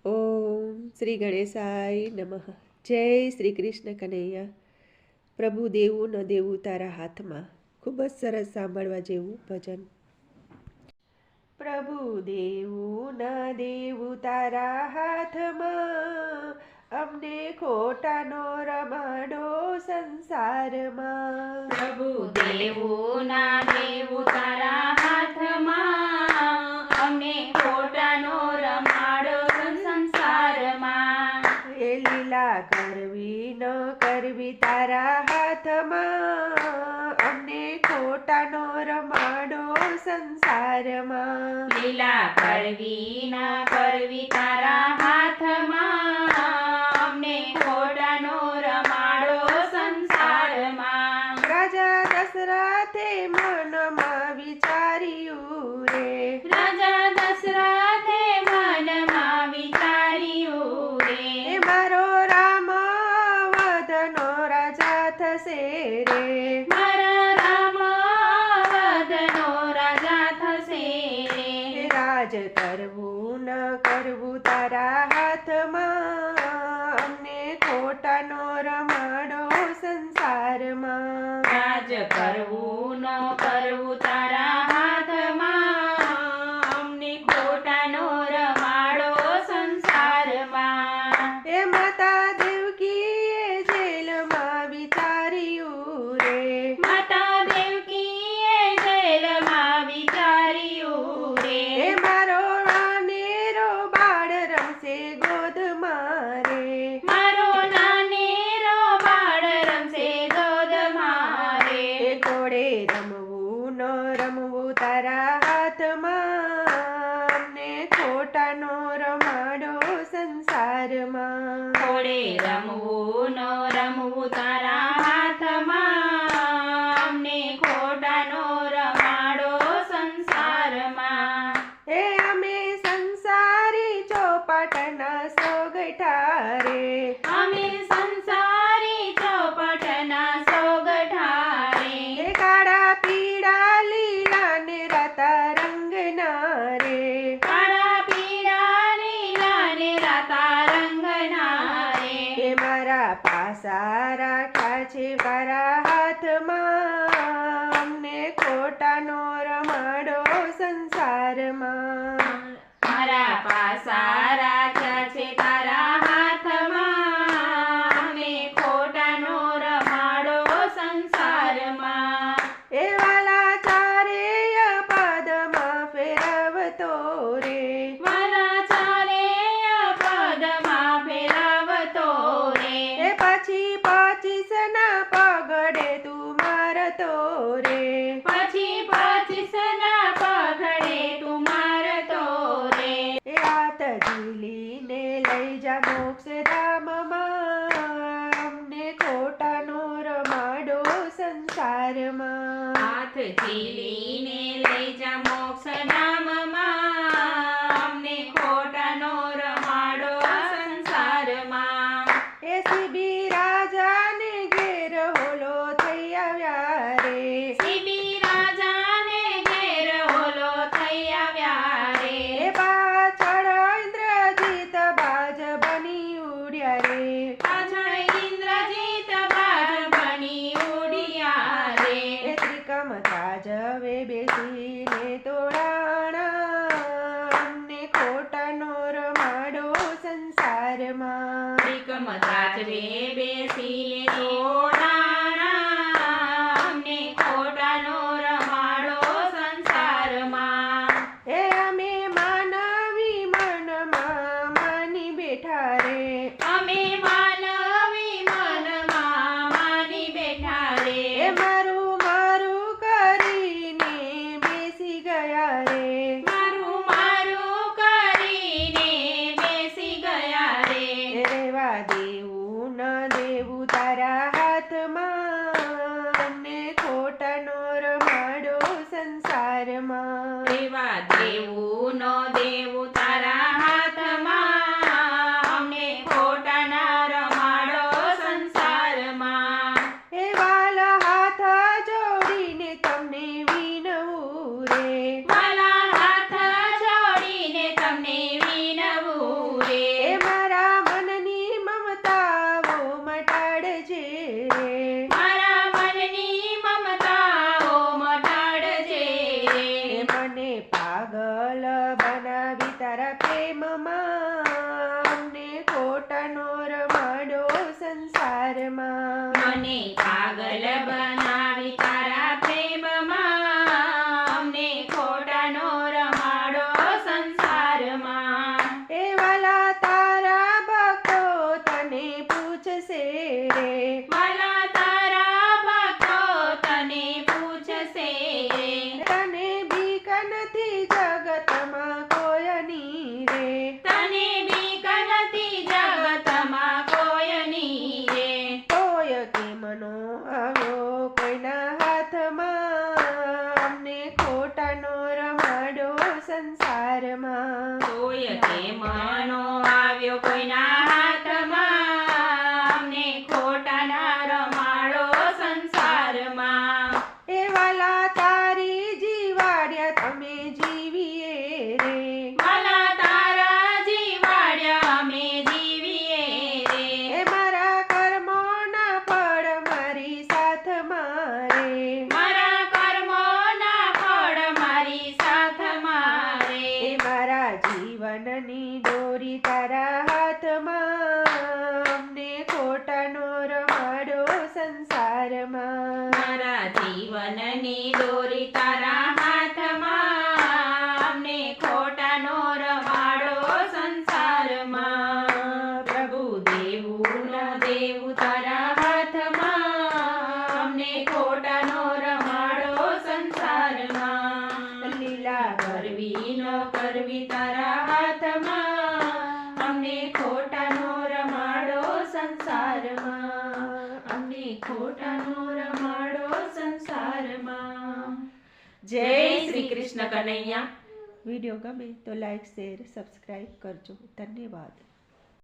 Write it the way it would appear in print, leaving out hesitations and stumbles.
ઓમ શ્રી ગણેશાય નમઃ. જય શ્રી કૃષ્ણ કનૈયા. પ્રભુ દેવું ન દેવું તારા હાથમાં. ખૂબ જ સરસ સાંભળવા જેવું ભજન. પ્રભુ દેવું ન દેવું તારા હાથમાં, અમને ખોટાનો રમાડો સંસારમાં. પ્રભુ દેવું ના દેવું તારા હાથમાં, અમને ખોટાનો રમાડો સંસારમાં. એ લીલા કરવી ન કરવી તારા હાથમાં, અમને ખોટાનો રમાડો સંસારમાં. લીલા કરવી ના કરવી તારા હાથમાં, અમને ખોટાનો રમાડો સંસારમાં. રાજા દશરથે મનમાં વિચાર્યું રે, રાજા દશરથે મનમાં વિચાર્યું રે, એ મારો રામ વધનો રાજા થશે રે. મારા રામ વધનો રાજા થશે રે. રાજ કરવું ન કરવું તારા હાથમાં, અમને ખોટાનો રમાડો સંસારમાં. રાજ કરવું ન કરવું તારા હાથમાં, અમને ખોટાનો રમાડો સંસારમાં. એ માતા દેવકીએ જેલમાં વિચાર્યું રે, માતા દેવકીએ જેલમાં વિચાર્યું રે, એ મારો નાનેરો બાળ રમશે ગોદમાં રે. મારો નાનેરો બાળ રમશે ગોદમાં રે. એ ઘોડે રમવું ન રમવું તારા હાથમાં, અમને ખોટાનો રમાડો સંસારમાં. ઘોડે રમવું ન રમવું તારા હાથમાં, અમને ખોટાનો રમાડો સંસારમાં. એ અમે સંસારી ચોપાટના સોગઠા રે, અમે સંસારી ચોપટના સોગઠા રે. એ કાળા પીળા લીલા ને રાતા રંગના રે. કાળા પીળા લીલા ને રાતા રંગના રે. એ મારા પાસા રાખ્યા છે મારા હાથમાં, અમને ખોટાનો રમાડો સંસારમાં. મારા પાસા રાખ્યા છે તારા હાથમાં, અમને ખોટાનો રમાડો સંસારમાં. એ વાલા ચારેય પદમાં ફેરવતો રે, વાલા ચારેય પદમાં ફેરવતો રે. એ પછી 25 ના પગડે તું મારતો રે. પછી 25 ના પગડે તું મારતો રે. એ હાથ ઝીલીને લઈ જા મોક્ષ ધામમાં, અમને ખોટાનો રમાડો સંસારમાં. હાથ ઝીલીને લઈ જા મોક્ષ ધામમાં, અમને ખોટાનો રમાડો સંસારમાં. એ સીબી રાજાને ઘેર હોલો થઈ આવ્યા રે, સીબી રાજાને ઘેર હોલો થઈ આવ્યા રે. એ પાછળ ઇન્દ્રજીત બાજ બની ઉડ્યા રે. પાછળ ઇન્દ્રજીત બાજ બની ઉડ્યા રે. એ ત્રિકમતા જવે બેસીને તોડાણા, અમને ખોટાનો રમાડો સંસારમાં. ત્રિકમતા જવે બેસીને તોડાણા, અમને ખોટાનો રમાડો સંસારમાં. એ અમે માનવી મનમાં માની બેઠા રે, અમે માનવી મનમાં માની બેઠા રે. એ મારું મારું કરીને બેસી ગયા રે. મારું મારું કરીને બેસી ગયા રે. એ રેવા દેવું ન દેવું તારા હાથમાં, અમને ખોટાનો રમાડો સંસારમાં. એવા દેવું ન દેવું તારા હાથમાં, અમને ખોટાના રમાડો સંસારમાં. એ વાલ હાથ જોડીને તમને વિનવું રે, વાલા હાથ જોડીને તમને વિનવું પ્રેમમાં અમને ખોટાનો રમાડો સંસારમાં. મને પાગલ બનાવી તારા પ્રેમમાં, અમને ખોટાનો રમાડો સંસારમાં. એ વાલા તારા ભક્તો તને પૂછશે રે, વાલા તારા ભક્તો તને પૂછશે રે, તને બીક નથી જગતમાં કોયની રે, તને બીક નથી જગતમાં કોયની રે. તોય કેમનો આવ્યો કોઈના હાથમાં અમને ખોટાનો રમાડો સંસારમાં. તોય કેમનો આવ્યો કોઈના હાથમાં, અમને ખોટાના રમાડો સંસારમાં. એ વાલા તારી જીવાડ્યા તમે જીવીએ રે, વાલા તારા જીવાડ્યા અમે જીવીએ રે, એ મારા કર્મોના ફળ મારી સાથ મારે, મારા કર્મોના ફળ મારી સાથ મારે. એ મારા જીવનની દોરી તારા હાથમાં અમને ખોટાનો રમાડો સંસારમાં. મારા જીવનની દોરી તારા હાથમાં, અમને ખોટાનો રમાડો સંસારમાં. પ્રભુ દેવું ન દેવું તારા હાથમાં, અમને ખોટાનો રમાડો સંસારમાં. લીલા કરવી ન કરવી તારા હાથમાં, અમને ખોટાનો રમાડો સંસારમાં. અમને ખોટાનો રમાડો સંસારમાં. જય શ્રી કૃષ્ણ કનૈયા. વિડીયો ગમે તો લાઈક શેર સબસ્ક્રાઈબ કરજો. ધન્યવાદ.